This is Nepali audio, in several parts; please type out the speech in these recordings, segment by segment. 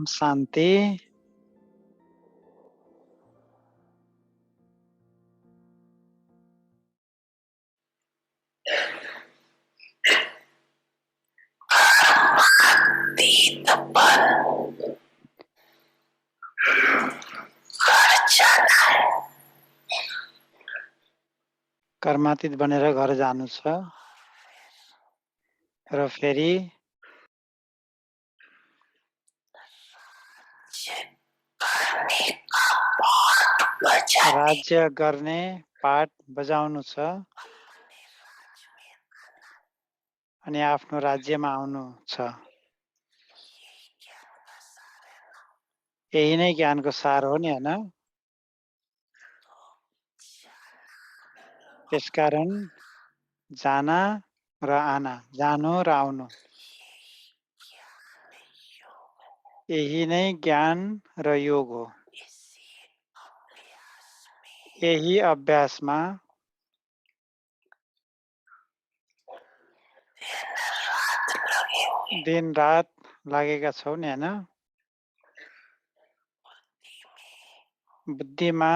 शान्ति। कर्मातीत बनेर घर जानु छ र फेरि राज्य गर्ने पाठ बजाउनु छ अनि आफ्नो राज्यमा आउनु छ। यही नै ज्ञानको सार हो नि, हैन? त्यसकारण जान र आना, जानु र आउनु, यही नै ज्ञान र योग हो। यही अभ्यासमा दिन रात लागेका छौँ नि, हैन? बुद्धिमा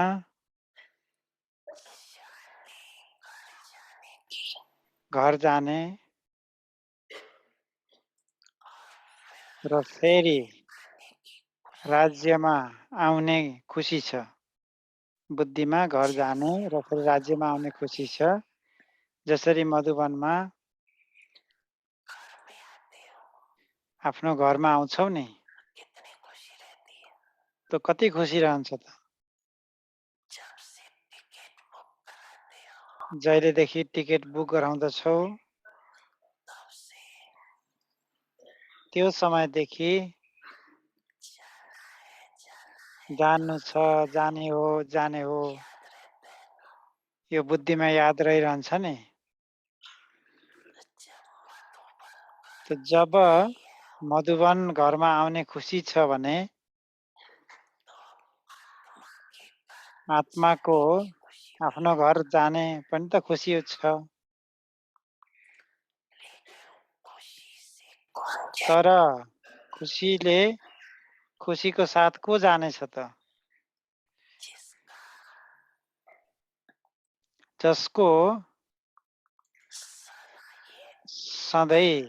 घर जाने र फेरि राज्यमा आउने खुसी छ। बुद्धिमा घर जाने र फेरि राज्यमा आउने खुसी छ। जसरी मधुवनमा आफ्नो घरमा आउँछौ नि, त कति खुसी रहन्छ त। जहिलेदेखि टिकट बुक गराउँदछौ त्यो समयदेखि जान्नु छ, जाने हो, यो बुद्धिमा याद रहिरहन्छ नि। त जब मधुवन घरमा आउने खुसी छ भने आत्माको आफ्नो घर जाने पनि त खुसी छ। तर खुसीको साथ को जानेछ त? जसको सधैँ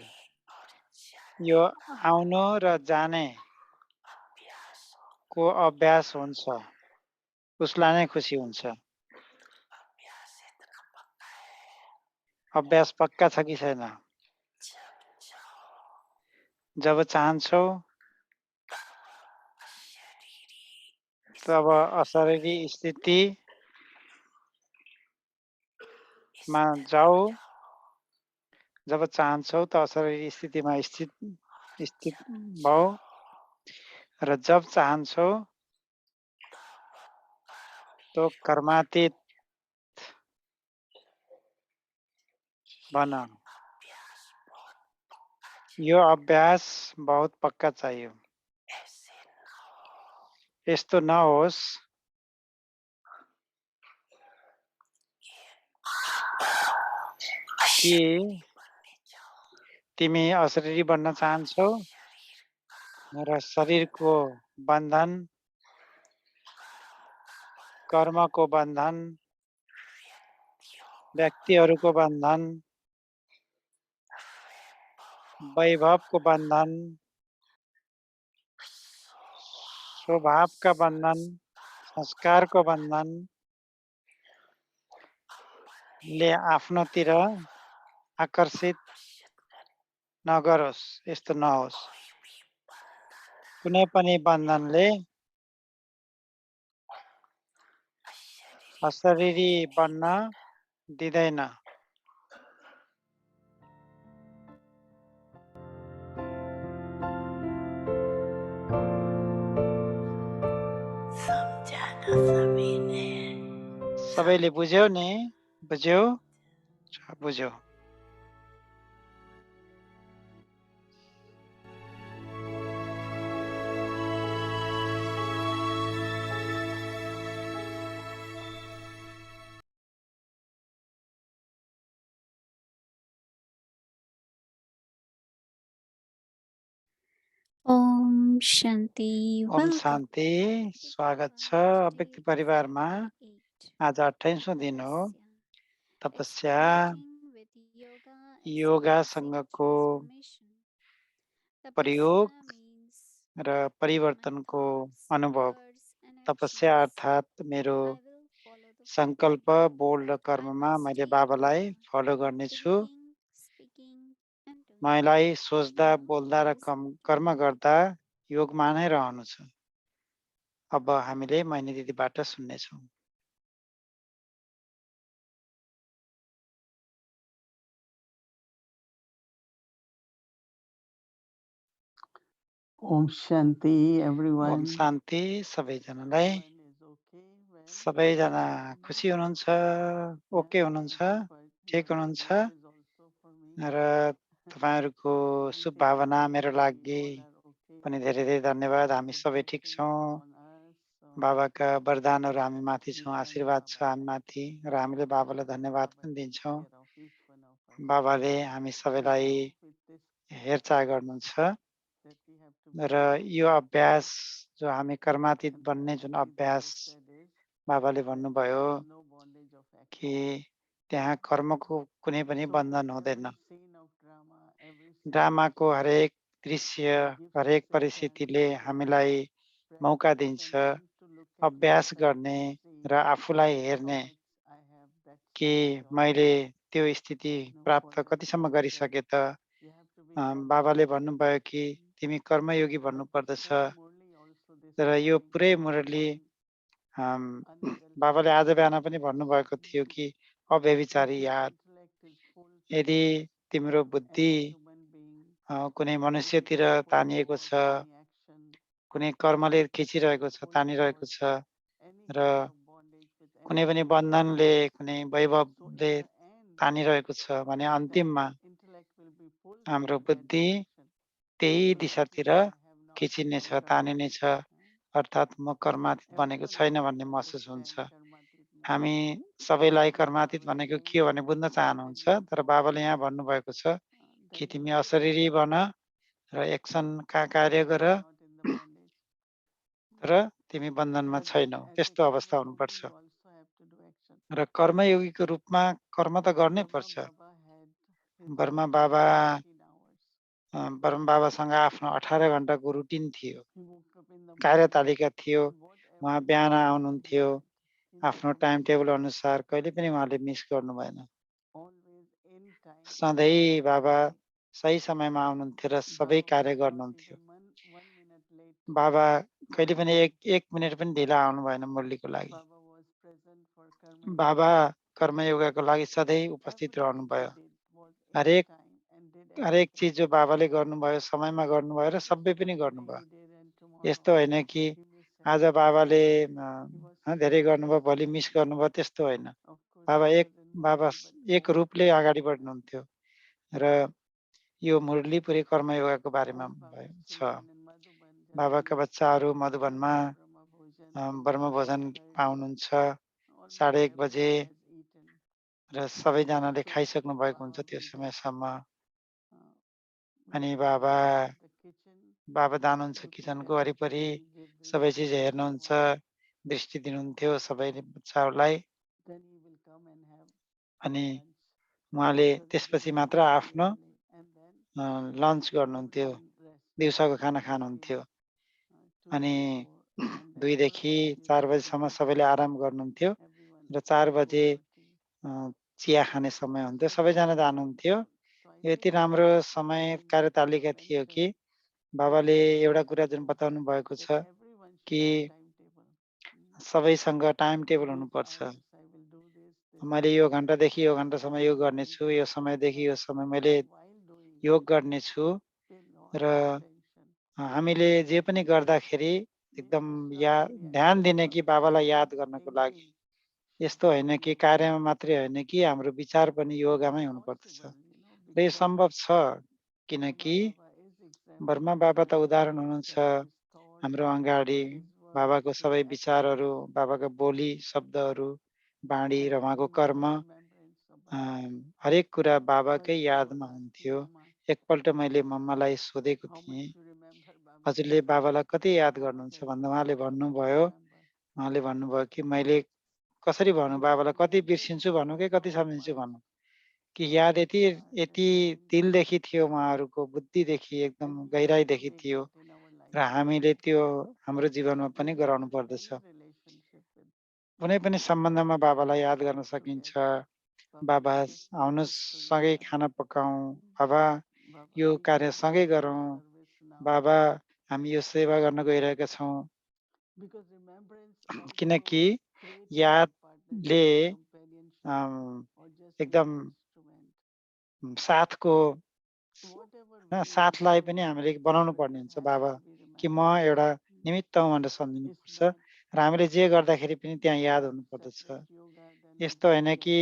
यो आउनु र जाने को अभ्यास हुन्छ, उसलाई नै खुसी हुन्छ। अभ्यास पक्का छ कि छैन? जब चाहन्छौ तब अशरीरी स्थितिमा जाऊ। जब चाहन्छौ त अशरीरी स्थितिमा स्थित भऊ र जब चाहन्छौ तो कर्मातीत बन। यो अभ्यास बहुत पक्का चाहियो। यस्तो नहोस् कि तिमी अशरीरी बन्न चाहन्छौ र शरीरको बन्धन, कर्मको बन्धन, व्यक्तिहरूको बन्धन, वैभवको बन्धन, स्वभावका बन्धन, संस्कारको बन्धन ले आफ्नोतिर आकर्षित नगरोस्। यस्तो नहोस्। कुनै पनि बन्धनले अशरीरी बन्न दिँदैन। सबैले बुझ्यौ नि? बुझ्यौ? बुझ्यौ। ओम शान्ति। Om Welcome Shanti, to Avyakti स्वागत छ Parivar. Today अव्यक्त is परिवारमा। day 8. आज 28औं दिन हो। Tapasya. तपस्या, Experimenting with yoga as cleansing योगासँगको transformation. प्रयोग Tapasya means र my परिवर्तनको thoughts, अनुभव। words and तपस्या actions. अर्थात् मेरो I will follow the सङ्कल्प, following. बोल र I कर्ममा will मैले stay बाबालाई aware, फलो गर्नेछु। thinking, speaking and doing. मलाई सोच्दा, Now बोल्दा र let us begin. कर्म गर्दा योगमा नै रहनु छ। अब हामीले मैनी दिदीबाट सुन्नेछौँ। Om Shanti, Om everyone. Shanti सबैजनालाई। Everyone is okay, well. सबैजना खुसी हुनुहुन्छ, ओके And हुनुहुन्छ, I hope ठिक your हुनुहुन्छ wish is also for me. र तपाईँहरूको Thank शुभ you. भावना मेरो We लागि all are okay. पनि धेरै धेरै धन्यवाद। हामी His सबै ठिक blessings छौँ। are on us. So बाबाका वरदानहरू हामी माथि we छौँ, thank आशीर्वाद छ Baba. हामी माथि र हामीले बाबालाई धन्यवाद Baba पनि takes दिन्छौँ। care of each one of us. बाबाले हामी And सबैलाई now with this हेरचाह गर्नुहुन्छ that we have to र यो become अभ्यास जो हामी कर्मातीत and बन्ने जुन Baba अभ्यास said is बाबाले that भन्नुभयो there is no bondage of action. कि त्यहाँ कर्मको कुनै पनि So बन्धन हुँदैन। every scene of drama, every ड्रामाको situation हरेक दृश्य, gives us हरेक a chance परिस्थितिले to हामीलाई मौका practice दिन्छ and then to look at अभ्यास myself गर्ने and see र आफूलाई how हेर्ने much I have that कि stage of मैले त्यो स्थिति for प्राप्त that कतिसम्म Baba said गरिसके त। you have to be बाबाले कर्मयोगी. भन्नुभयो कि तिमी कर्मयोगी But भन्नुपर्दछ। whole Murli also this तर यो morning पुरै was मुरली on unadulterated बाबाले आज बिहान पनि bliss. भन्नुभएको थियो कि If अव्यभिचारी your याद। intellect is full यदि filled तिम्रो as बुद्धि a human being, कुनै if it मनुष्यतिर is full तानिएको of छ, any action, कुनै if कर्मले it is खिचिरहेको छ, full तानिरहेको for छ any र kind of bondage with कुनै पनि anything. बन्धनले, कुनै So वैभवले in the end, तानिरहेको छ भने that अन्तिममा intellect will be pulled हाम्रो towards that बुद्धि direction. त्यही So that दिशातिर means I have not खिचिनेछ, become तानिनेछ, karmatit. अर्थात् म कर्मातीत बनेको Everyone छैन wants भन्ने to महसुस हुन्छ। understand karmatit means. हामी सबैलाई So कर्मातीत Baba is भनेको के saying हो भने बुझ्न when चाहनुहुन्छ, you तर fall बाबाले यहाँ sick, भन्नुभएको छ कि then you तिमी will अशरीरी feel बन र एक्सनका कार्य that गर, you are not in the bondage. तर तिमी बन्धनमा But then छैनौ, as a त्यस्तो karma अवस्था yogi, हुनुपर्छ। you also have to do action. र कर्मयोगीको रूपमा कर्म त गर्नै Brahma पर्छ। Baba had his Brahma routine बाबा of 18 hours. ब्रह्म बाबासँग आफ्नो 18 घण्टाको रुटिन थियो, He woke up in the morning कार्यतालिका थियो। and उहाँ whatever बिहान time table he आउनुहुन्थ्यो, had in the आफ्नो टाइम morning, टेबल अनुसार कहिले पनि उहाँले मिस गर्नु भएन। always in time, सधैँ on बाबा time. सही समयमा आउनुहुन्थ्यो र सबै Baba कार्य was not गर्नुहुन्थ्यो। even 1 minute late. बाबा कहिले पनि एक मिनेट पनि ढिला आउनु भएन मुरलीको लागि। Baba was present for karma बाबा yoga. कर्मयोगाको लागि सधैँ उपस्थित Everything he रहनुभयो। did was in हरेक time and did हरेक everything. चिज जो बाबाले गर्नुभयो समयमा गर्नुभयो र It's सबै not पनि today गर्नुभयो। he did and यस्तो tomorrow होइन कि he missed आज everything. बाबाले He was धेरै गर्नुभयो, focused भोलि and मिस गर्नुभयो, त्यस्तो होइन। of course बाबा he एक was बाबा involved but एक very रूपले अगाडि closely. बढ्नुहुन्थ्यो र यो मुरली पुरै कर्मयोगाको बारेमा All Baba's छ। children in Madhuban बाबाका generally बच्चाहरू मधुबनमा have Brahma Bhojan till ब्रह्म भोजन 12:30. पाउनुहुन्छ Almost 1:30 बजे everyone has eaten. र सबैजनाले So खाइसक्नु भएको हुन्छ Baba त्यो will just समयसम्म। go अनि बाबा inside the kitchen, बाबा जानुहुन्छ look at किचनको वरिपरि, everything, give सबै wishes चिज to हेर्नुहुन्छ, everyone. दृष्टि दिनुहुन्थ्यो सबै बच्चाहरूलाई। Then he will come and have अनि lunch उहाँले after the त्यसपछि dinner मात्र very आफ्नो early, and then लन्च गर्नुहुन्थ्यो, everyone rests दिउँसोको खाना between खानुहुन्थ्यो। 2 अनि to 4, and then 2 देखि first he 4 will बजेसम्म give सबैले आराम गर्नुहुन्थ्यो everyone र 4 food बजे or tea. चिया खाने समय हुन्थ्यो, So सबैजना Baba was जानुहुन्थ्यो। involved. So I यो think यति राम्रो Baba समय will कार्यतालिका come and थियो कि say बाबाले एउटा कुरा जुन also बताउनु भएको that छ everyone कि should have timetable. सबैसँग टाइम टेबल These हुनुपर्छ। hours I will do this मैले यो घन्टादेखि यो hour घन्टासम्म I यो will do गर्नेछु, this. यो समयदेखि यो समय मैले And while doing it, योग गर्नेछु pay र lot of attention. हामीले जे पनि गर्दाखेरि Make एकदम yourself very ध्यान active दिने कि also. बाबालाई याद Your गर्नको लागि। thinking should यस्तो be होइन in कि yoga. कार्यमा मात्रै होइन कि हाम्रो विचार पनि योगामै It's हुनुपर्दछ possible, र यो because सम्भव छ Brahma किनकि Baba is Brahma example of बाबा त us उदाहरण हुनुहुन्छ that his thoughts, हाम्रो अगाडि। his words, बाबाको his सबै actions, विचारहरू, बाबाको बोली, शब्दहरू, बाणी र उहाँको everything was कर्म, in remembrance of Baba. हरेक कुरा Once बाबाकै he was यादमा asking हुन्थ्यो। Mama, एकपल्ट मैले मम्मालाई सोधेको how much थिएँ you remember हजुरले बाबालाई कति याद गर्नुहुन्छ भन्दा उहाँले भन्नुभयो कि मैले कसरी भनौँ बाबालाई कति बिर्सिन्छु भनौँ कि कति सम्झिन्छु भनौँ कि याद यति यति दिलदेखि थियो उहाँहरूको बुद्धिदेखि एकदम गहिराइदेखि थियो र हामीले त्यो हाम्रो जीवनमा पनि गराउनु पर्दछ। कुनै पनि सम्बन्धमा बाबालाई याद गर्न सकिन्छ। बाबा आउनुहोस् सँगै खाना पकाउँ, बाबा यो कार्य सँगै गरौँ, बाबा हामी यो सेवा गर्न गइरहेका छौँ। किनकि यादले एकदम साथको साथलाई पनि हामीले बनाउनु पर्ने हुन्छ बाबा कि म एउटा निमित्त हुँ भनेर सम्झिनुपर्छ र हामीले जे गर्दाखेरि पनि त्यहाँ याद हुनुपर्दछ। यस्तो होइन कि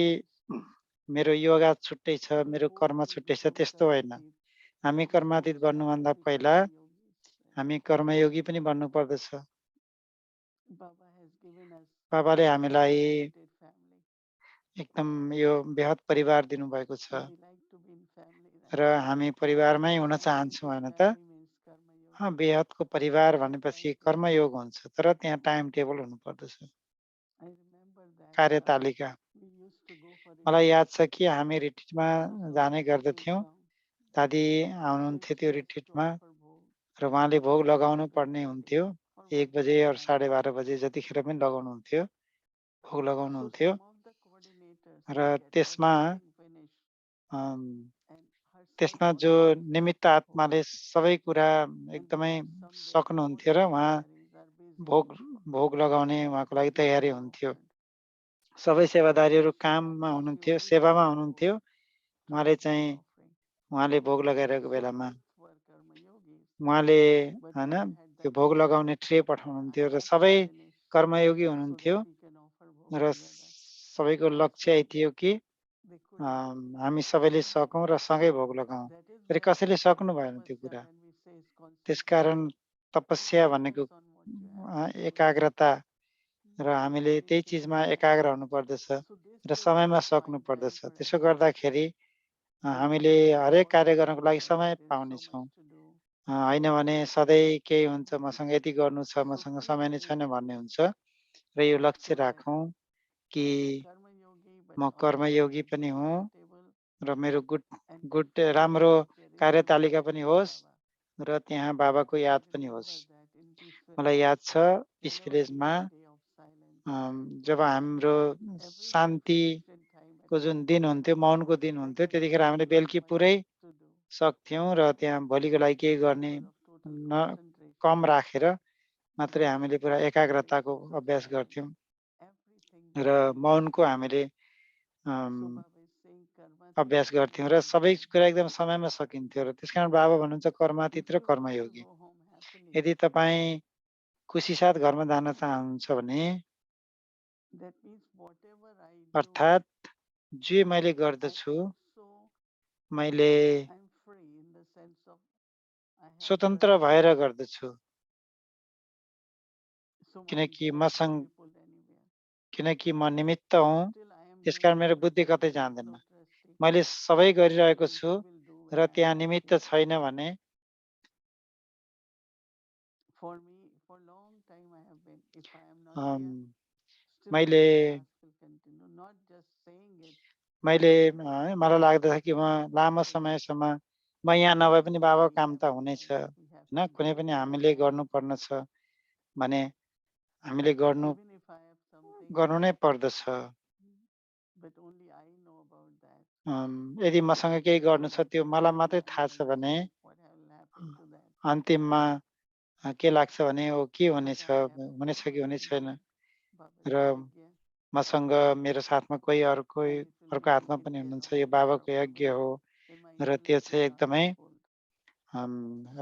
मेरो योगा छुट्टै छ, मेरो कर्म छुट्टै छ, त्यस्तो होइन। हामी कर्मातीत बन्नुभन्दा पहिला हामी कर्मयोगी पनि बन्नुपर्दछ। बाबाले हामीलाई एकदम यो बृहत परिवार दिनुभएको छ र हामी परिवारमै हुन चाहन्छौँ होइन त? बृहतको परिवार भनेपछि कर्मयोग हुन्छ, तर त्यहाँ टाइम टेबल हुनुपर्दछ, कार्यतालिका। मलाई याद छ कि हामी रिट्रिटमा जाने गर्दथ्यौँ। दादी आउनुहुन्थ्यो त्यो रिट्रिटमा र उहाँले भोग लगाउनु पर्ने हुन्थ्यो। 1 बजे और 12:30 बजे जतिखेर पनि लगाउनुहुन्थ्यो, भोग लगाउनुहुन्थ्यो र त्यसमा जो निमित्त आत्माले सबै कुरा एकदमै सक्नुहुन्थ्यो र उहाँ भोग लगाउने उहाँको लागि तयारी हुन्थ्यो। सबै सेवादारीहरू काममा हुनुहुन्थ्यो, सेवामा हुनुहुन्थ्यो। उहाँले भोग लगाइरहेको बेलामा उहाँले होइन त्यो भोग लगाउने ट्रे पठाउनुहुन्थ्यो र सबै कर्मयोगी हुनुहुन्थ्यो र सबैको लक्ष्य यही थियो कि हामी सबैले सकौँ र सँगै भोग लगाउँ। फेरि कसैले सक्नु भएन त्यो कुरा। त्यसकारण तपस्या भनेको एकाग्रता र हामीले त्यही चिजमा एकाग्र हुनुपर्दछ र समयमा सक्नु पर्दछ। त्यसो गर्दाखेरि हामीले हरेक कार्य गर्नको लागि समय पाउनेछौँ। होइन भने सधैँ केही हुन्छ, मसँग यति गर्नु छ, मसँग समय नै छैन भन्ने हुन्छ। र यो लक्ष्य राखौँ कि म कर्मयोगी पनि हुँ र मेरो गुड राम्रो कार्यतालिका पनि होस् र त्यहाँ बाबाको याद पनि होस्। मलाई याद छ पिस भिलेजमा जब हाम्रो शान्तिको जुन दिन हुन्थ्यो, मौनको दिन हुन्थ्यो, त्यतिखेर हामीले बेलुकी पुरै सक्थ्यौँ र त्यहाँ भोलिको लागि केही गर्ने कम राखेर मात्रै हामीले पुरा एकाग्रताको अभ्यास गर्थ्यौँ र मौनको हामीले अभ्यास गर्थ्यौँ र सबै कुरा एकदम समयमा सकिन्थ्यो र त्यसकारण बाबा भन्नुहुन्छ कर्मातीत र कर्मयोगी। यदि तपाईँ खुसी साथ घरमा जान चाहनुहुन्छ भने अर्थात् जे मैले गर्दछु मैले स्वतन्त्र भएर गर्दछु, किनकि म निमित्त हुँ, त्यसकारण मेरो बुद्धि कतै जाँदैन। मैले सबै गरिरहेको छु र त्यहाँ निमित्त छैन भने मलाई लाग्दछ कि म लामो समयसम्म म यहाँ नभए पनि बाबाको काम त हुनेछ होइन। कुनै पनि हामीले गर्नुपर्ने छ भने हामीले गर्नु नै पर्दछ। यदि मसँग केही गर्नु छ त्यो मलाई मात्रै थाहा छ भने अन्तिममा के लाग्छ भने के हुनेछ कि हुने छैन र मसँग मेरो साथमा कोही अर्को हातमा पनि हुनुहुन्छ। यो बाबाको यज्ञ हो र त्यो चाहिँ एकदमै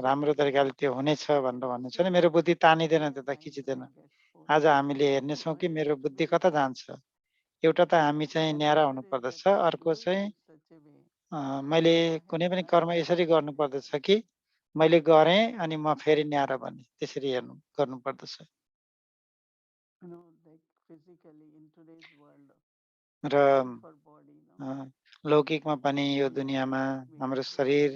राम्रो तरिकाले त्यो हुनेछ भनेर भन्नुहुन्छ नि। मेरो बुद्धि तानिँदैन, त्यता खिचिँदैन। आज हामीले हेर्नेछौँ कि मेरो बुद्धि कता जान्छ। एउटा त हामी चाहिँ न्यारा हुनुपर्दछ, अर्को चाहिँ मैले कुनै पनि कर्म यसरी गर्नुपर्दछ कि मैले गरेँ अनि म फेरि न्यारा बने, त्यसरी गर्नुपर्दछ। र लौकिकमा पनि यो दुनियाँमा हाम्रो शरीर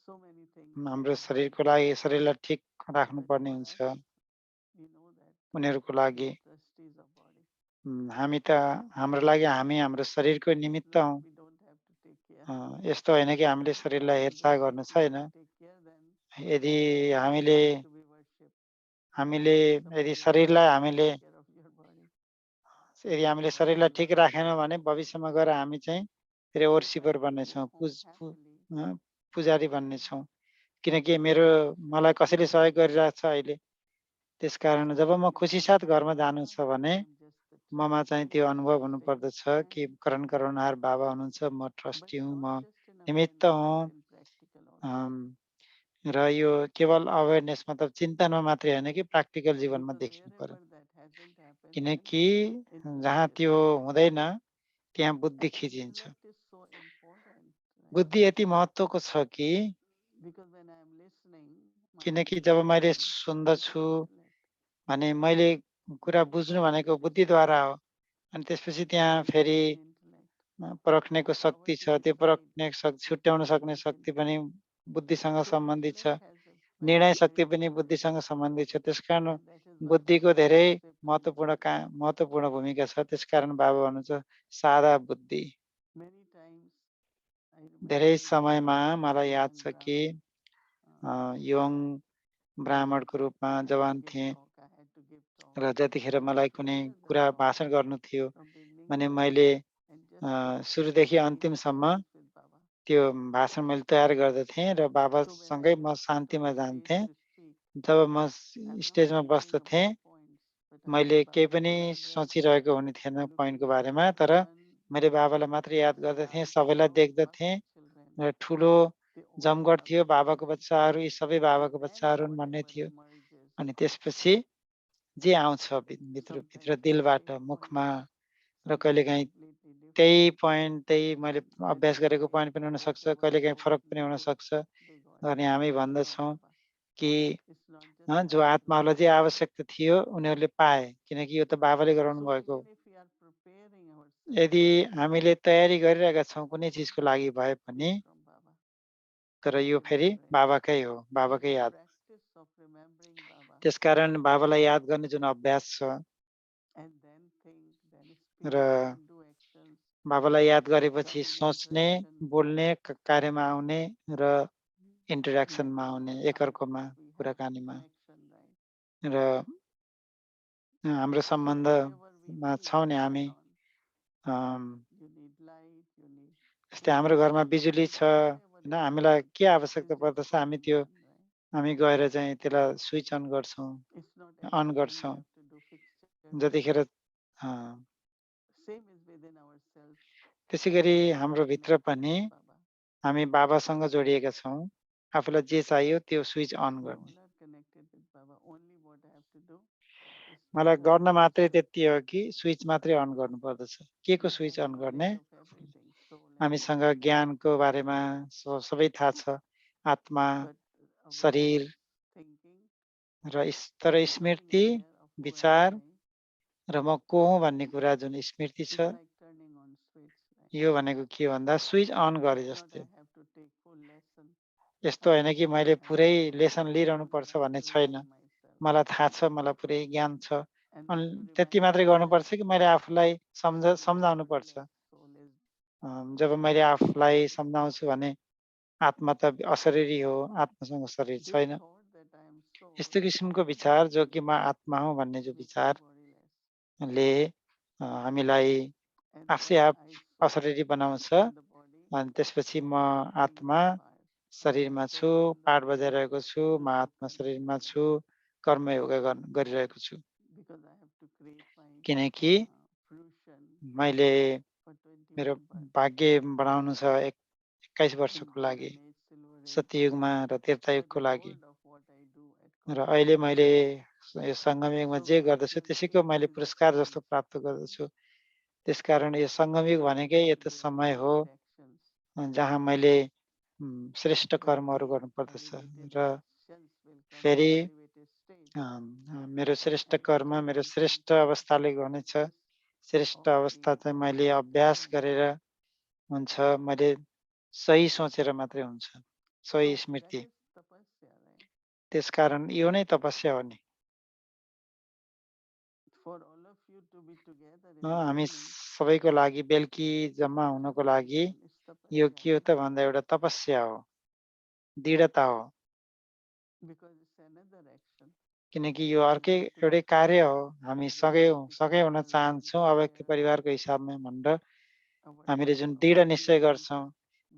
so many things हाम्रो शरीरको लागि शरीरलाई ठिक राख्नुपर्ने हुन्छ you know that उनीहरूको we लागि are trustees of body. हामी त हाम्रो लागि हामी हाम्रो शरीरको निमित्त हौँ We don't have to take care. यस्तो होइन कि हामीले शरीरलाई हेरचाह गर्नु छैन Take care then यदि हामीले to be worshipped. हामीले यदि शरीरलाई हामीले Take care of your body. यदि हामीले शरीरलाई ठिक राखेनौँ भने भविष्यमा गएर हामी चाहिँ फेरि ओर्सिपर बन्नेछौँ पुजारी बन्नेछौँ किनकि मलाई कसैले सहयोग गरिरहेको छ अहिले त्यसकारण जब म खुसी साथ घरमा जानु छ भने ममा चाहिँ त्यो अनुभव हुनुपर्दछ कि करण करुणाहार बाबा हुनुहुन्छ म ट्रस्टी हुँ म निमित्त हुँ र यो केवल अवेरनेस मतलब चिन्तनमा मात्रै होइन कि प्र्याक्टिकल जीवनमा देखिनु पर्यो किनकि जहाँ त्यो हुँदैन त्यहाँ बुद्धि खिचिन्छ बुद्धि यति महत्त्वको छ कि किनकि जब मैले सुन्दछु भने मैले कुरा बुझ्नु भनेको बुद्धिद्वारा हो अनि त्यसपछि त्यहाँ फेरि परख्नेको शक्ति छ त्यो परख्ने शक्ति छुट्याउन सक्ने शक्ति पनि बुद्धिसँग सम्बन्धित छ निर्णय शक्ति पनि बुद्धिसँग सम्बन्धित छ त्यसकारण बुद्धिको धेरै महत्त्वपूर्ण भूमिका छ त्यसकारण बाबा भन्नुहुन्छ सादा बुद्धि धेरै समयमा मलाई याद छ कि यङ ब्राह्मणको रूपमा जवान थिएँ र जतिखेर मलाई कुनै कुरा भाषण गर्नु थियो भने मैले सुरुदेखि अन्तिमसम्म त्यो भाषण मैले तयार गर्दथेँ र बाबासँगै म शान्तिमा जान्थेँ जब म स्टेजमा बस्दथेँ मैले केही पनि सोचिरहेको हुने थिएन पोइन्टको बारेमा तर मैले बाबालाई मात्र याद गर्दथेँ सबैलाई देख्दथेँ र ठुलो जमघट थियो बाबाको बच्चाहरू यी सबै बाबाको बच्चाहरू भन्ने थियो अनि त्यसपछि जे आउँछ भित्र दिलबाट मुखमा र कहिलेकाहीँ त्यही पोइन्ट त्यही मैले अभ्यास गरेको पोइन्ट पनि हुनसक्छ कहिलेकाहीँ फरक पनि हुनसक्छ अनि हामी भन्दछौँ कि जो आत्माहरूलाई जे आवश्यकता थियो उनीहरूले पाए किनकि यो त बाबाले गराउनु भएको यदि हामीले तयारी गरिरहेका छौँ कुनै चिजको लागि भए पनि तर यो फेरि बाबाकै हो बाबाकै याद त्यसकारण बाबालाई याद गर्ने जुन अभ्यास छ र बाबालाई याद गरेपछि सोच्ने बोल्ने कार्यमा आउने र इन्टरेक्सनमा आउने एकअर्कोमा कुराकानीमा र हाम्रो सम्बन्धमा छौँ नि हामी जस्तै हाम्रो घरमा बिजुली छ होइन हामीलाई के आवश्यकता पर्दछ हामी गएर चाहिँ त्यसलाई स्विच अन गर्छौँ जतिखेर त्यसै गरी हाम्रो भित्र पनि हामी बाबासँग जोडिएका छौँ आफूलाई जे चाहियो त्यो स्विच अन गर्ने मलाई गर्न मात्रै त्यति हो कि स्विच मात्रै अन गर्नु पर्दछ के को स्विच अन गर्ने हामीसँग ज्ञानको बारेमा सबै थाहा छ आत्मा शरीर र तर स्मृति विचार र म को हुँ भन्ने कुरा जुन स्मृति छ यो भनेको के भन्दा स्विच अन गरे जस्तै यस्तो होइन कि मैले पुरै लेसन लिइरहनु पर्छ भन्ने छैन मलाई थाहा छ मलाई पुरै ज्ञान छ अनि त्यति मात्रै गर्नुपर्छ कि मैले आफूलाई सम्झाउनु पर्छ जब मैले आफूलाई सम्झाउँछु भने आत्मा त अशरीरी हो आत्मासँग शरीर छैन यस्तो किसिमको विचार जो कि म आत्मा हुँ भन्ने जो विचारले हामीलाई आफै आफ अशरीरी बनाउँछ अनि त्यसपछि म आत्मा शरीरमा छु पाठ बजाइरहेको छु म आत्मा शरीरमा छु कर्मयोगा गरिरहेको छु किनकि मैले मेरो भाग्य बढाउनु छ 21 वर्षको लागि सत्ययुगमा र त्रेतायुगको लागि र अहिले मैले यो सङ्गमयुगमा जे गर्दछु त्यसैको मैले पुरस्कार जस्तो प्राप्त गर्दछु त्यसकारण यो सङ्गमयुग भनेकै यस्तो समय हो जहाँ मैले श्रेष्ठ कर्महरू गर्नुपर्दछ र फेरि मेरो श्रेष्ठ कर्म मेरो श्रेष्ठ अवस्थाले हुनेछ श्रेष्ठ अवस्था चाहिँ मैले अभ्यास गरेर हुन्छ मैले सही सोचेर मात्रै हुन्छ सोही So Smriti. that is tapasya, right? त्यसकारण यो नै तपस्या हो नि। For all of you to be together in the हामी morning, सबैको लागि बेलुकी जम्मा हुनको लागि meditation is यो tapasya, के हो त भन्दा एउटा तपस्या हो, दृढता हो। because it's another action. किनकि यो We अर्कै want to एउटै be कार्य हो। हामी together, सँगै हुन together, चाहन्छौँ अव्यक्त share परिवारको हिसाबमा भनेर our हामीले जुन our दृढ निश्चय feelings, गर्छौँ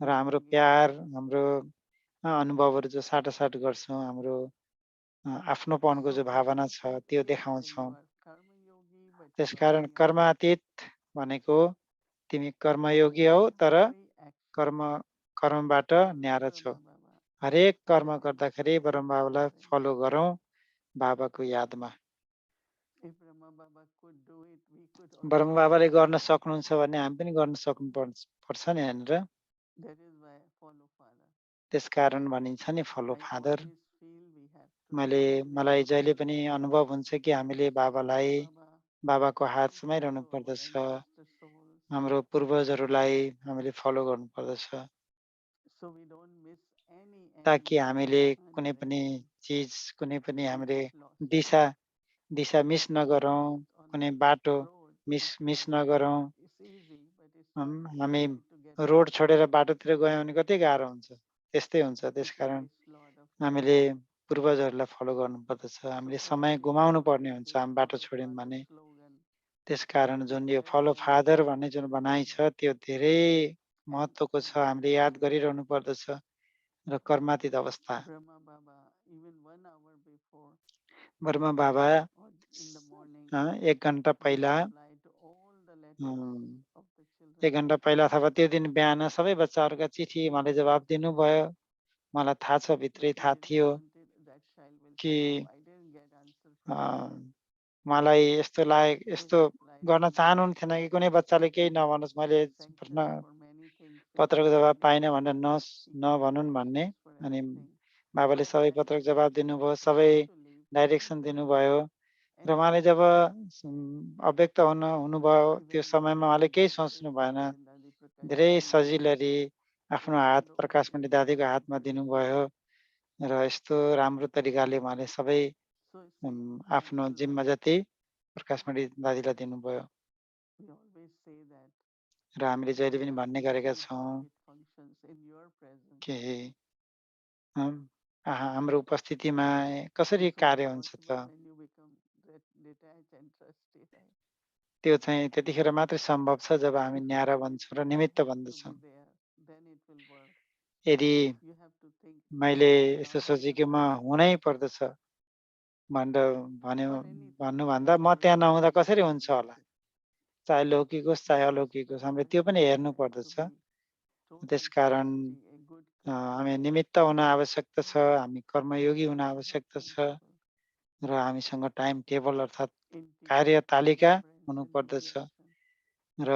र हाम्रो bringing it प्यार, out. हाम्रो अनुभवहरू जो साटासाट गर्छौँ, हाम्रो आफ्नोपनको So जो भावना छ basically, त्यो when देखाउँछौँ। you are karma yogi, but you are त्यसकारण doing कर्मातीत भनेको तिमी कर्मयोगी हौ तर every action. कर्मबाट न्यारा Remember छौ। Baba, हरेक कर्म that गर्दाखेरि ब्रह्म बाबालाई presence. फलो गरौँ बाबाको यादमा। If Brahma Baba could do it, we could also Brahma do बाबाले it. गर्न सक्नुहुन्छ भने हामी पनि गर्न सक्नु पर्छ नि हेरेर। That is why follow father. त्यसकारण भनिन्छ नि follow I father. always feel we have to always मलाई जहिले follow पनि Baba. अनुभव हुन्छ कि हामीले बाबालाई Baba, बाबाको हात to समाइरहनु follow our पर्दछ। ancestor souls, हाम्रो पूर्वजहरूलाई हामीले फलो गर्नु पर्दछ so we don't miss any ताकि हामीले कुनै पनि direction. चिज, कुनै पनि We हामीले get lost. Disha miss When we नगरौँ, are just on कुनै the बाटो road, मिस नगरौँ। it's easy, but it's not हामी easy to get road lost. छोडेर बाटोतिर गयौँ भने कति गाह्रो हुन्छ, त्यस्तै हुन्छ। We can त्यसकारण miss lot of things. हामीले पूर्वजहरूलाई फलो गर्नुपर्दछ। हामीले So समय always गुमाउनु remember पर्ने हुन्छ this हामी बाटो follow छोड्यौँ father भने। slogan. त्यसकारण जुन यो That follow can father be भन्ने जुन भनाइ छ remembered. त्यो धेरै And महत्त्वको छ। हामीले याद गरिरहनु पर्दछ र कर्मातीत अवस्था। Brahma Baba, even 1 hour before ब्रह्म बाबा or in the morning, 1 घन्टा will पहिला reply to all the letters of the 1 children. घन्टा पहिला अथवा त्यो दिन बिहान सबै बच्चाहरूका चिठी मलाई जवाब दिनुभयो। मलाई थाहा छ, So भित्रै he थाहा really थियो wanted that child will कि say, oh, I didn't get answer from a, you. मलाई यस्तो So यस्तो he replied गर्न to me. चाहनुहुन्थेन कि कुनै बच्चाले केही नभनोस्, मैले प्रश्न Thankfully for many things in पत्रको his जवाब life, पाइनँ भनेर he gave नभनुन् भन्ने। directions for अनि everything. बाबाले सबै पत्रको जवाब दिनुभयो, सबै Not to leave direction anything, दिनुभयो। र उहाँले anything जब out. अव्यक्त हुनुभयो त्यो Even समयमा Dadi उहाँले केही Prakash सोच्नु भएन। Pandit and Dadi Prakash धेरै Ji सजिलरी आफ्नो हात follow प्रकाश पण्डित everything. दादाको हातमा दिनुभयो र यस्तो राम्रो तरिकाले उहाँले सबै So see, आफ्नो natural जिम्मा life, जति प्रकाश पण्डित दादालाई दिनुभयो। we always say that र हामीले जहिले पनि how भन्ने गरेका easily छौँ it functions in your presence. कि हाम्रो उपस्थितिमा कसरी It's कार्य only हुन्छ त। possible when you become that detached and trusty, right? त्यो चाहिँ त्यतिखेर मात्रै सम्भव छ जब हामी If you न्यारा feel बन्छौँ र I निमित्त have to बन्दछौँ। be there, then it will work. यदि You have to think मैले I am यस्तो not सोचेँ there कि म for हुनै पर्दछ भनेर for anything, भन्नुभन्दा म whatever त्यहाँ you नहुँदा want कसरी in हुन्छ life. होला, चाहे लौकिक होस् चाहे Just अलौकिक होस्, हामीले त्यो पनि remember हेर्नु that to पर्दछ। be total त्यसकारण trustee, a good हामी karma, निमित्त हुन आवश्यकता छ, हामी कर्मयोगी हुन and have आवश्यकता छ principle. र हामीसँग टाइम टेबल अर्थात् कार्य Integrity, तालिका reverence, and हुनुपर्दछ mediation. र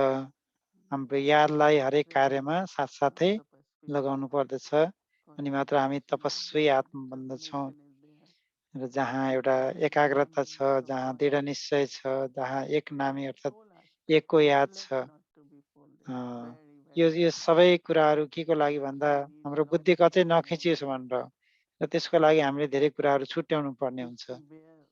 हाम्रो यादलाई हरेक Very कार्यमा साथसाथै tapasvi लगाउनु Baba पर्दछ। for अनि मात्र हामी dedication and तपस्वी आत्मा बन्दछौँ। determination is there. र जहाँ एउटा Even एकाग्रता छ, remembrance of जहाँ दृढ father, निश्चय छ, जहाँ एक नामी अर्थात् soul aspect, एकको याद छ। neglect not to be folded. Very, यो very यो important. सबै कुराहरू के को लागि भन्दा We need हाम्रो lot बुद्धि of कतै support. नखिचियोस् भनेर हो। र त्यसको लागि हामीले धेरै कुराहरू छुट्याउनु पर्ने To हुन्छ। see where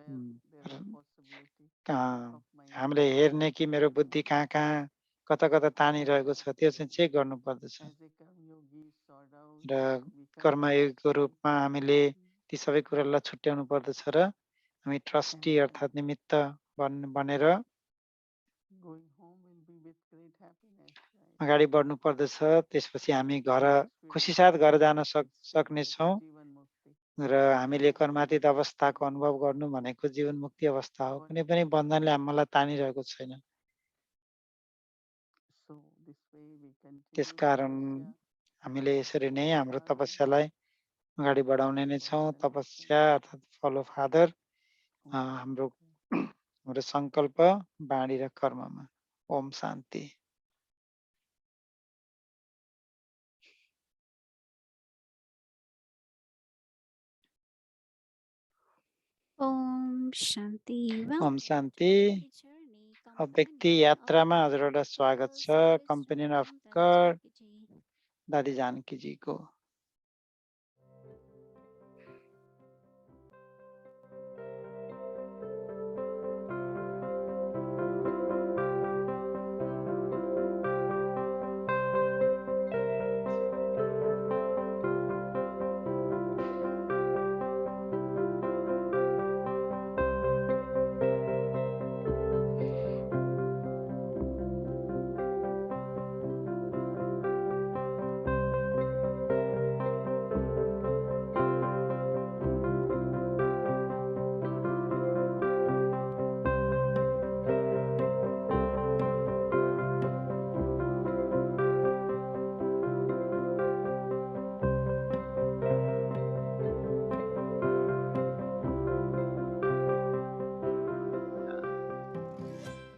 उम्, there are possibility अँ, of mind हामीले wandering. हेर्ने कि मेरो बुद्धि कहाँ कहाँ कता कता तानिरहेको छ त्यो चाहिँ चेक गर्नु पर्दछ। As a karma yogi sort out, र we कर्मयोगको continuously रूपमा हामीले ती सबै कुरालाई छुट्याउनु पर्दछ र हामी ट्रस्टी and अर्थात् निमित्त बनेर going home will be with great happiness, right? अगाडि बढ्नु पर्दछ। त्यसपछि हामी घर And experience खुसीसाथ घर जान that सक्नेछौँ। is Jivan Mukti. र हामीले कर्मातीत अवस्थाको अनुभव गर्नु भनेको जीवन मुक्ति अवस्था हो। कुनै पनि बन्धनले हामीलाई तानिरहेको छैन। So this way we continue त्यसकारण tapasya. हामीले यसरी नै Follow हाम्रो father. तपस्यालाई अगाडि बढाउने नै छौँ। Follow everything. तपस्या अर्थात् फलो फादर Om हाम्रो Shanti. हाम्रो सङ्कल्प, बाणी र कर्ममा। ओम शान्ति। Om Shanti. Om Welcome Shanti. to Avyakti Journey, अव्यक्ति Companion of यात्रामा God. हजुरहरूलाई स्वागत With छ। Sacred companion of Stream, Dadi God Janki Ji. दादी जानकीजीको।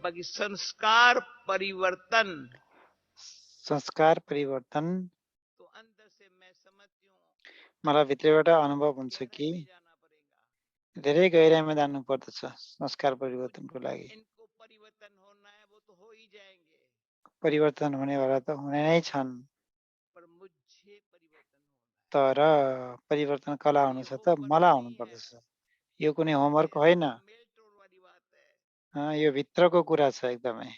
बाकी संस्कार परिवर्तन, संस्कार परिवर्तन तो अंदर से मैं समझती हूँ मलाई भित्रबाट अनुभव हुन्छ कि गहराई में जाना पड़ेगा। धेरै गहिराइमा जानु पर्दछ संस्कार परिवर्तनको लागि। इनको परिवर्तन होना है वो तो हो ही जाएंगे, परिवर्तन हुनेवाला त हुने नै छन्, पर मुझे परिवर्तन होना है। तर परिवर्तन कला हुनु ये छ त होमवर्क मलाई नहीं हुनु है, पर्दछ। यो कुनै ये होमवर्क होइन, मेल टोल वाली बात है। यो भित्रको कुरा छ एकदमै।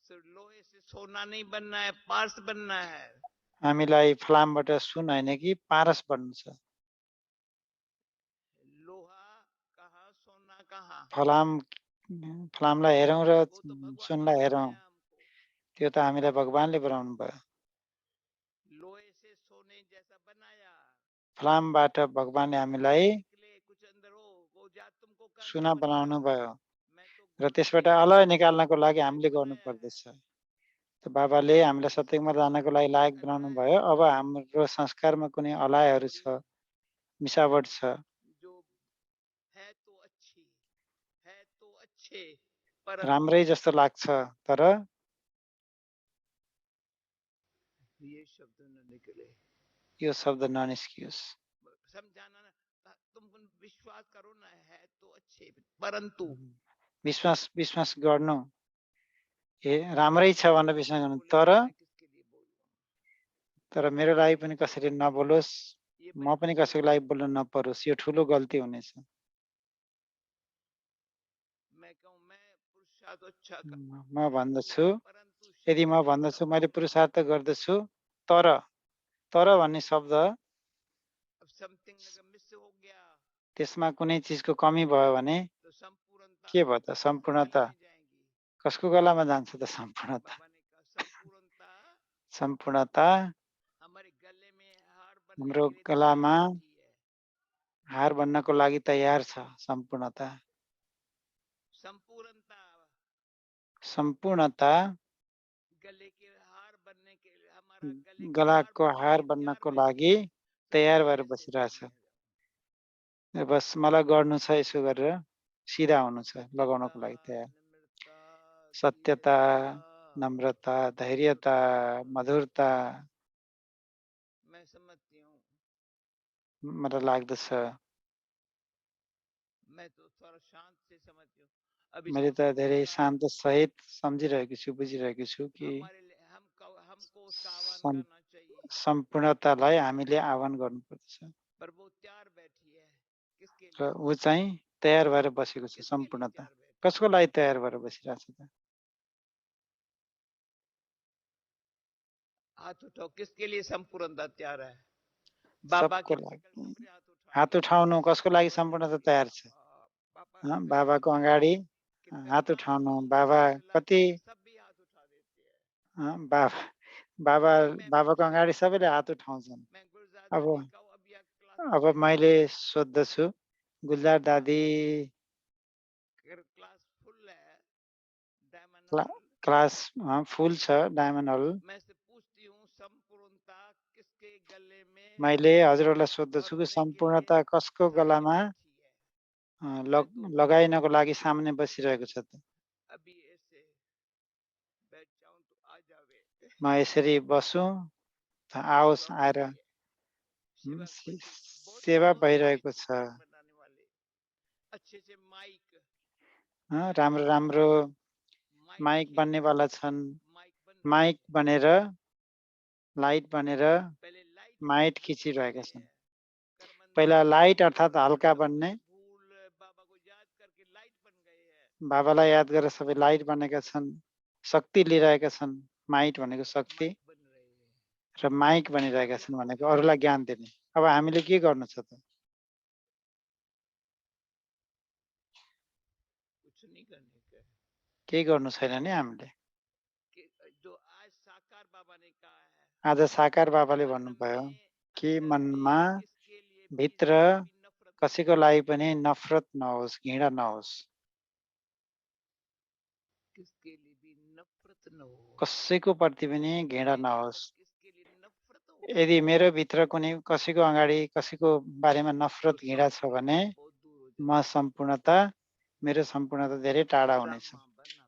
सिर्फ लोहे से सोना नहीं बनना है, पार्स बनना है। हामीलाई फलामबाट सुन होइन कि पारस बन्नु छ। लोहा कहाँ, सोना कहाँ, फलामलाई हेरौँ र वो तो भगवान ने सुनलाई हेरौँ, बनाया हमको। त्यो त हामीलाई भगवानले बनाउनु भयो। लोहे से सोने जैसा बनाया, फलामबाट भगवानले हामीलाई निकले कुछ अंदर हो, वो जा तुमको करना सुना बनाउनु पड़ेगा। भयो मैं तो र त्यसबाट अलग निकाल्नको लागि हामीले गर्नु पर्दछ। त बाबाले हामीलाई सत्यमा जानको लागि लायक बनाउनु भयो। अब हाम्रो संस्कारमा कुनै अलायहरू छ, मिसावट छ, जो है तो अच्छी, है तो अच्छे, परंतु राम्रै जस्तो लाग्छ, तर ये शब्द न निकले। यो शब्द ननिस्कियोस्। समझाना ना, तुम विश्वास करो ना, है तो अच्छे, परंतु विश्वास गर्नु, राम्रै छ भनेर विश्वास गर्नु, तर मैं किसके लिए बोलूं? तर मेरो लागि पनि कसरी नबोलोस्, ये म पनि कसैको लागि बोल्नु नपरोस्, यो ठुलो गल्ती हुनेछ। मैं कहूं मैं पुरुषार्थ अच्छा म भन्दछु, परंतु यदि म भन्दछु मैले पुरुषार्थ गर्दछु, तर भन्ने शब्द अब समथिंग अगर मिस हो गया त्यसमा कुनै चिजको कमी भयो भने तो संपूर्णता के भयो त? सम्पूर्णता में जाएंगी। कसको गलामा जान्छ त? सम्पूर्णता, बाबा ने कहा संपूर्णता सम्पूर्णता हमारे गले में हार बनने हाम्रो के लिए गलामा तैयार बैठी है। हार बन्नको लागि तयार छ। सम्पूर्णता, संपूर्णता सम्पूर्णता गले के हार बनने के लिए, हमारा गले के गलाको हार हार बनने बन्नको के लिए लागि तयार भएर सीधे से बसिरहेछ। करने बस मलाई गर्नु छ, यसो गरेर सिधा हुनु छ, लगाउनको लागि सत्यता, तयार। निम्रता, सत्यता, धीरता, नम्रता, धैर्यता, मधुरता मैं समझती हूँ। मलाई लाग्दछ। मैं तो थोड़ा शांत से समझती हूँ। अभी मैले त धेरै संपूर्णता शान्त सहित सम्झिरहेको छु, बुझिरहेको छु कि हमारे लिए हमको उसका आह्वान सम्- करना चाहिए, सम्पूर्णतालाई हामीले आह्वान गर्नुपर्दछ पर वो तैयार बैठी है किसके र लिए? ऊ चाहिँ तयार भएर बसेको छ। किसके लिए सम्पूर्णता तैयार बैठी? कसको लागि तयार भएर बसिरहेछ त? हाथ उठाओ, किसके लिए संपूर्णता तैयार है? बाबा सबको के लागि। सामने हाथ उठाओ। हात उठाउनु कसको लागि सम्पूर्णता तयार छ? बाबा बाबाको अगाडि कितने हात साल उठाउनु। से बाबा सिलसिला कति चल, सब भी हाथ उठा देते हैं। बाबाको अगाडि सबैले हात उठाउँछन्। मैं गुलजार अब दादी का अब यह क्लास अब मैले सोध्दछु, गुलजार दादी क्लास फुल है, डायमंड क्लास फुल छ, डायमन्ड हल। मैं से पूछती हूँ संपूर्णता किसके गले में मैले हजुरहरूलाई सोध्दछु कि सम्पूर्णता कसको गलामा लगाइनको लागि सामने बसिरहेको छ त? अभी ऐसे बैठ जाऊं तो आ जावे। म यसरी बसु त आओस्, आएर सेवा भइरहेको छ। बनाने वाले अच्छे से माइक राम्रो राम्रो माइक बन्नेवाला छन्। माइक बनेर, लाइट बनेर माइट खिचिरहेका छन्। पहिला लाइट अर्थात् हल्का बन्ने, बाबा को याद करके लाइट बन गए हैं। बाबालाई याद गरेर सबै लाइट बनेका छन्, शक्ति लिइरहेका छन्। माइट भनेको शक्ति र माइक बनिरहेका छन् भनेको अरूलाई ज्ञान दिने। अब हामीले के गर्नु छ त? कुछ नहीं करने का, केही गर्नु छैन नि हामीले। जो आज साकार बाबा ने कहा है, आज साकार बाबाले भन्नुभयो कि मनमा भित्र कसैको लागि पनि नफरत नहोस्, घृणा नहोस्। किसके लिए भी नफरत न हो, कसैको प्रति पनि घृणा नहोस्। किसके लिए नफरत हो, यदि मेरो भित्र कुनै कसैको अगाडि कसैको बारेमा नफरत घृणा छ भने म सम्पूर्णता मेरो सम्पूर्णता धेरै टाढा हुनेछ। ड्रामा बनना पड़ रहा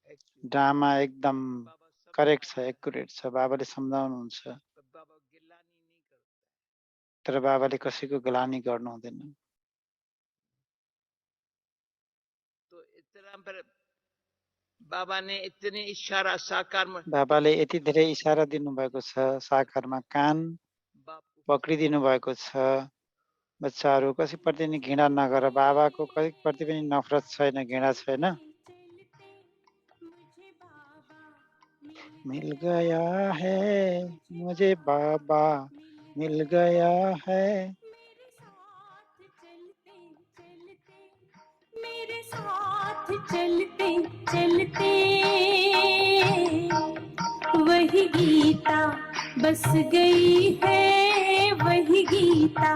है एक्चुअली ड्रामा एकदम बाबा करेक्ट छ, समझाता है एक्युरेट छ। बाबाले सम्झाउनुहुन्छ, पर बाबा गिलानी नहीं करता है तर बाबाले कसैको ग्लानी गर्नु हुँदैन। तो इतना पर बाबा ने इतने इशारा साकार में बाबाले यति धेरै इशारा दिनुभएको छ, साकारमा कान बाप को पक्रिदिनु भएको छ। बच्चाहरू कसैप्रति नि घृणा नगर, बाबाको कसैप्रति पनि नफरत छैन, घृणा छैन। मिल गया है मुझे बाबा, मिल गया है। मेरे साथ चलते चलते वही गीता बस गई है, वही गीता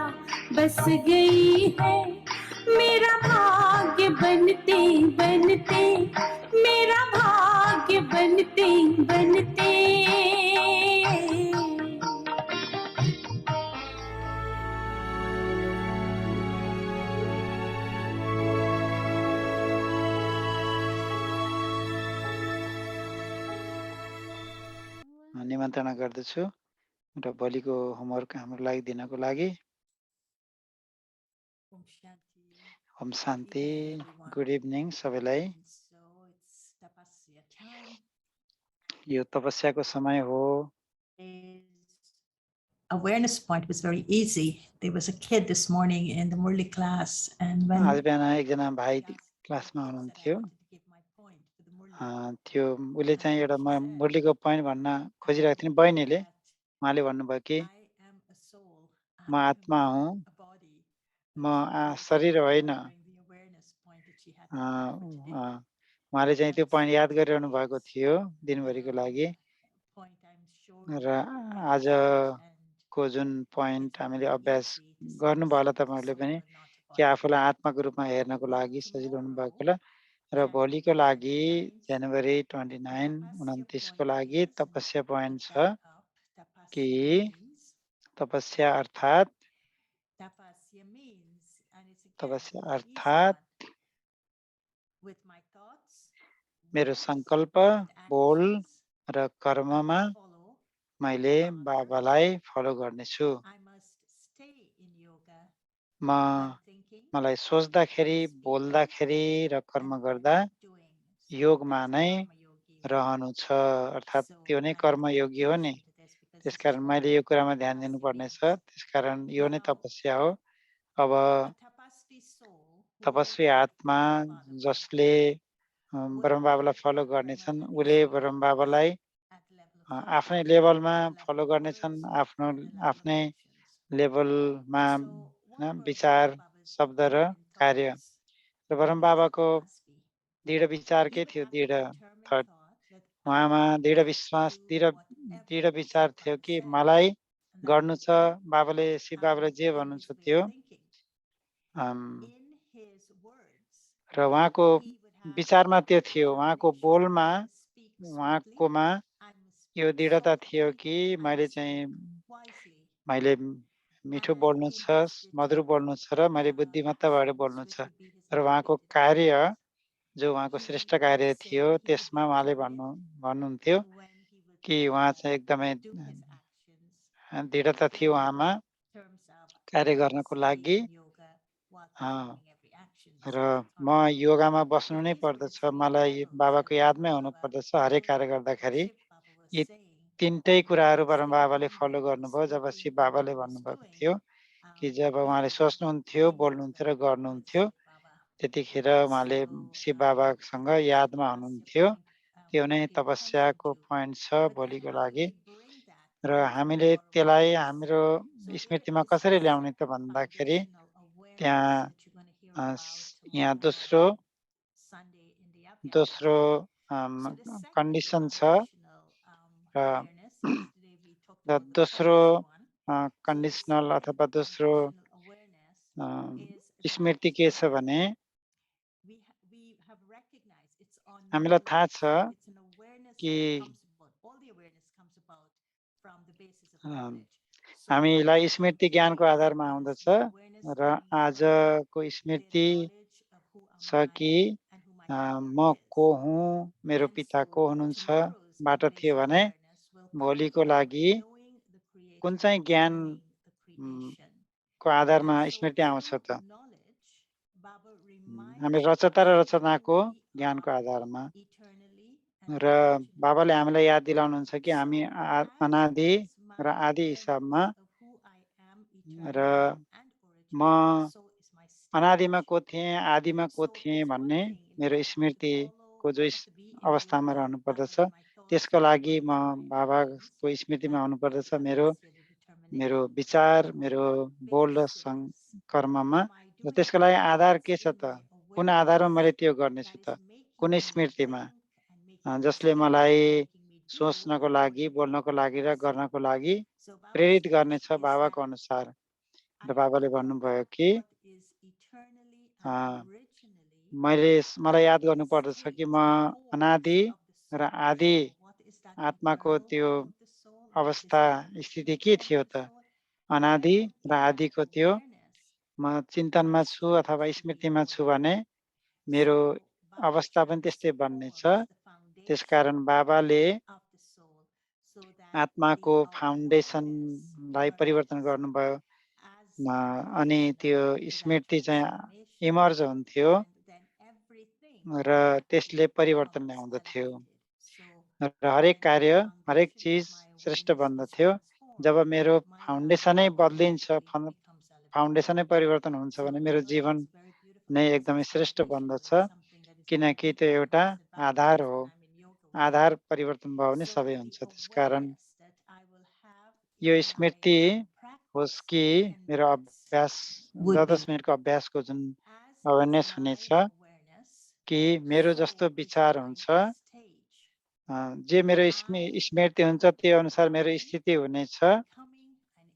बस गई है। मेरा भाग्य बनते बनते, मेरा भाग्य बनते बनते निमन्त्रणा गर्दछु र भोलिको होमवर्क हाम्रो लागि दिनको लागि। Om Shanti. ओम शान्ति। Evening, everyone. गुड इभिनिङ सबैलाई। And so it's tapasya time. यो तपस्याको समय हो। Today's awareness point was very easy. There was a kid this morning in the Murli class, and when आज बिहान एकजना भाइ he asked क्लासमा me, he said, हुनुहुन्थ्यो। I wanted to give my point for the Murli. त्यो उसले चाहिँ एउटा She said, मुरलीको पोइन्ट भन्न खोजिरहेको थिएँ। बहिनीले that उहाँले भन्नुभयो कि I am a soul. म I am आत्मा हुँ, a body. म She शरीर was होइन। remembering the awareness point that she had to give for today. उहाँले चाहिँ त्यो पोइन्ट याद गरिरहनु And भएको थियो दिनभरिको लागि। point I'm sure र you आजको जुन पोइन्ट हामीले अभ्यास गर्नुभयो होला तपाईँहरूले पनि, कि आफूलाई आत्माको रूपमा हेर्नको लागि सजिलो हुनुभएको होला। र भोलिको लागि जनवरी 29 को लागि तपस्या पोइन्ट छ कि तपस्या अर्थात् मेरो संकल्प, बोल र कर्ममा मैले बाबालाई फलो गर्नेछु। मलाई सोच्दाखेरि, बोल्दाखेरि र कर्म गर्दा योगमा नै रहनु छ, अर्थात् त्यो नै कर्मयोगी हो नि। त्यसकारण मैले यो कुरामा ध्यान दिनुपर्नेछ। त्यसकारण यो नै तपस्या हो। अब तपस्वी आत्मा जसले ब्रह्म बाबालाई फलो गर्नेछन्, उसले ब्रह्म बाबालाई आफ्नै लेभलमा फलो गर्नेछन्, आफ्नै लेभलमा विचार, शब्द र कार्य। र ब्रह्म बाबाको दृढ विचार के थियो? दृढ थट, उहाँमा दृढ विश्वास, दृढ विचार थियो कि मलाई गर्नु छ। बाबाले, शिव बाबाले जे भन्नुहुन्छ त्यो। र उहाँको विचारमा त्यो थियो, उहाँको बोलमा, उहाँकोमा यो दृढता थियो कि मैले मिठो बोल्नु छ, मधुर बोल्नु छ र मैले बुद्धिमत्ताबाट बोल्नु छ। र उहाँको कार्य, जो उहाँको श्रेष्ठ कार्य थियो, त्यसमा उहाँले भन्नुहुन्थ्यो कि उहाँ चाहिँ एकदमै दृढता थियो उहाँमा कार्य गर्नको लागि। र म योगामा बस्नु नै पर्दछ, मलाई बाबाको यादमै हुनु पर्दछ हरेक कार्य गर्दाखेरि। यी तीनटै कुराहरू ब्रह्म बाबाले फलो गर्नुभयो। जब शिव बाबाले भन्नुभएको थियो कि जब उहाँले सोच्नुहुन्थ्यो, बोल्नुहुन्थ्यो र गर्नुहुन्थ्यो, त्यतिखेर उहाँले शिव बाबासँग यादमा हुनुहुन्थ्यो। त्यो नै तपस्याको पोइन्ट छ भोलिको लागि। र हामीले त्यसलाई हाम्रो स्मृतिमा कसरी ल्याउने त भन्दाखेरि, यहाँ दोस्रो कन्डिसन छ। र दोस्रो कन्डिसनल अथवा दोस्रो स्मृति के छ भने, हामीलाई थाहा छ कि हामीलाई स्मृति ज्ञानको आधारमा आउँदछ। र आजको स्मृति छ कि म को हुँ, मेरो पिता को हुनुहुन्छ बाट थियो भने भोलिको लागि कुन चाहिँ ज्ञान को आधारमा स्मृति आउँछ त? हामी रचता र रचनाको ज्ञानको आधारमा। र बाबाले हामीलाई याद दिलाउनुहुन्छ कि हामी अनादि र आदि हिसाबमा र म अनादिमा को थिएँ, आदिमा को थिएँ भन्ने मेरो स्मृतिको जो अवस्थामा रहनु पर्दछ, त्यसको लागि म बाबाको स्मृतिमा आउनुपर्दछ। मेरो विचार, मेरो बोल र कर्ममा। र त्यसको लागि आधार के छ त? कुन आधारमा मैले त्यो गर्नेछु त? कुन स्मृतिमा? जसले मलाई सोच्नको लागि, बोल्नको लागि र गर्नको लागि प्रेरित गर्नेछ बाबाको अनुसार। र बाबाले भन्नुभयो कि मलाई याद गर्नुपर्दछ कि म अनादि र आदि आत्माको त्यो अवस्था स्थिति के थियो त? अनादि र आदिको त्यो म चिन्तनमा छु अथवा स्मृतिमा छु भने मेरो अवस्था पनि त्यस्तै बन्नेछ। त्यसकारण बाबाले आत्माको फाउन्डेसनलाई परिवर्तन गर्नुभयो अनि त्यो स्मृति चाहिँ इमर्ज हुन्थ्यो र त्यसले परिवर्तन ल्याउँदथ्यो र हरेक कार्य, हरेक चिज श्रेष्ठ बन्दथ्यो। जब मेरो फाउन्डेसनै बदलिन्छ, फाउन्डेसनै परिवर्तन हुन्छ भने मेरो जीवन नै एकदमै श्रेष्ठ बन्दछ, किनकि त्यो एउटा आधार हो। आधार परिवर्तन भयो भने सबै हुन्छ। त्यसकारण यो स्मृति होस् कि मेरो अभ्यास 10 मिनटको अभ्यासको जुन अवेरनेस हुनेछ कि मेरो जस्तो विचार हुन्छ, जे मेरो स्मृति हुन्छ त्यो अनुसार मेरो स्थिति हुनेछ।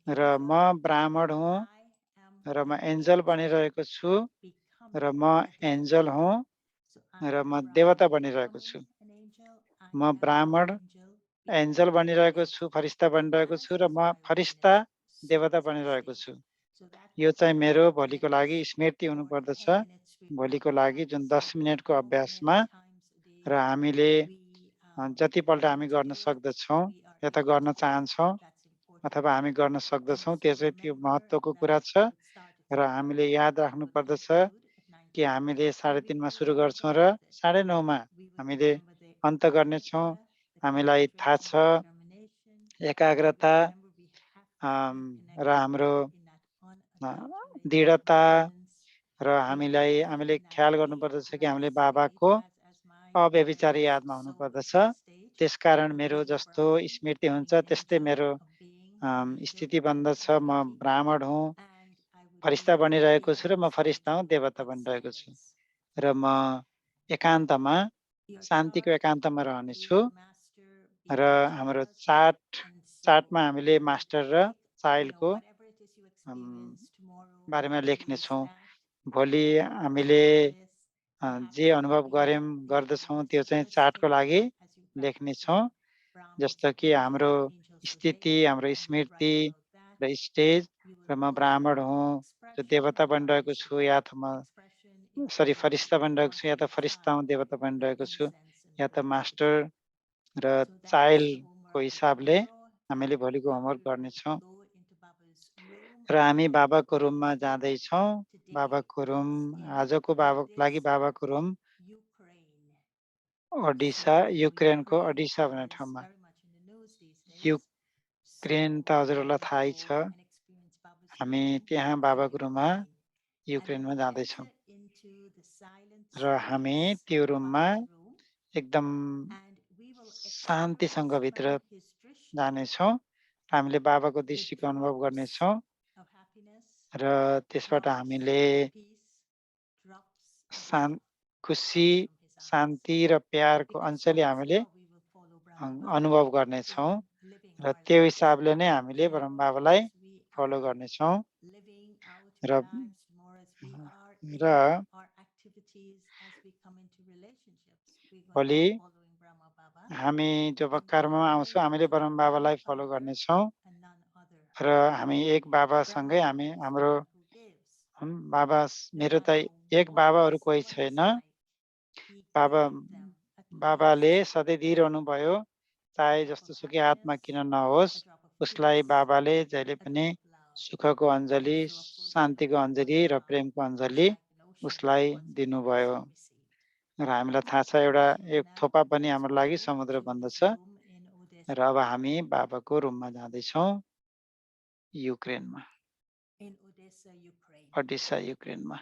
र म ब्राह्मण हुँ र म एन्जल बनिरहेको छु र म एन्जल हुँ र म देवता बनिरहेको छु। म ब्राह्मण एन्जल बनिरहेको छु, फरिस्ता बनिरहेको छु र म फरिस्ता देवता बनिरहेको छु। यो चाहिँ मेरो भोलिको लागि स्मृति हुनुपर्दछ। भोलिको लागि जुन 10 मिनटको अभ्यासमा र हामीले जतिपल्ट हामी गर्न सक्दछौँ या त गर्न चाहन्छौँ अथवा हामी गर्न सक्दछौँ, त्यो चाहिँ त्यो महत्त्वको कुरा छ। र हामीले याद राख्नु पर्दछ कि हामीले 3:30 मा सुरु गर्छौँ र 9:30 मा हामीले अन्त गर्नेछौँ। हामीलाई थाहा छ एकाग्रता र हाम्रो दृढता र हामीले ख्याल गर्नुपर्दछ कि हामीले बाबाको अव्यभिचारी यादमा हुनुपर्दछ। त्यसकारण मेरो जस्तो स्मृति हुन्छ त्यस्तै मेरो स्थिति बन्दछ। म ब्राह्मण हुँ, फरिस्ता बनिरहेको छु र म फरिस्ता हुँ, देवता बनिरहेको छु। र म एकान्तमा, शान्तिको एकान्तमा रहनेछु। र हाम्रो चार्टमा हामीले मास्टर र चाइल्डको बारेमा लेख्नेछौँ। भोलि हामीले जे अनुभव गर्दछौँ त्यो चाहिँ चार्टको लागि लेख्नेछौँ। जस्तो कि हाम्रो स्थिति, हाम्रो स्मृति र स्टेज। र म ब्राह्मण हुँ, जो देवता बनिरहेको छु, या त फरिस्ता बनिरहेको छु, या त फरिस्ता हुँ, देवता बनिरहेको छु, या त मास्टर र चाइल्डको हिसाबले हामीले भोलिको होमवर्क गर्नेछौँ। र हामी बाबाको रुममा जाँदैछौँ। बाबाको रुम, आजको लागि बाबाको रुम ओडिसा, युक्रेनको ओडिसा भन्ने ठाउँमा। युक्रेन त हजुरहरूलाई थाहै छ। हामी त्यहाँ बाबाको रुममा युक्रेनमा जाँदैछौँ र हामी त्यो रुममा एकदम शान्तिसँग भित्र जानेछौँ। हामीले बाबाको दृष्टिको अनुभव गर्नेछौँ र त्यसबाट हामीले खुसी, शान्ति र प्यारको अञ्जली हामीले अनुभव गर्नेछौँ। र त्यो हिसाबले नै हामीले ब्रह्म बाबालाई फलो गर्नेछौँ। र भोलि हामी जब कर्ममा आउँछौँ हामीले ब्रह्म बाबालाई फलो गर्नेछौँ। र हामी एक बाबासँगै हाम्रो हुन् बाबा मेरो त एक बाबा अरु कोही छैन बाबा बाबाले सधैँ दिइरहनु भयो चाहे जस्तो सुकै आत्मा किन नहोस् उसलाई बाबाले जहिले पनि सुखको अञ्जली शान्तिको अञ्जली र प्रेमको अञ्जली उसलाई दिनुभयो र हामीलाई थाहा छ एउटा एक थोपा पनि हाम्रो लागि समुद्र बन्दछ र अब हामी बाबाको रुममा जाँदैछौँ युक्रेनमा in Odessa, Ukraine. ओडिसा युक्रेनमा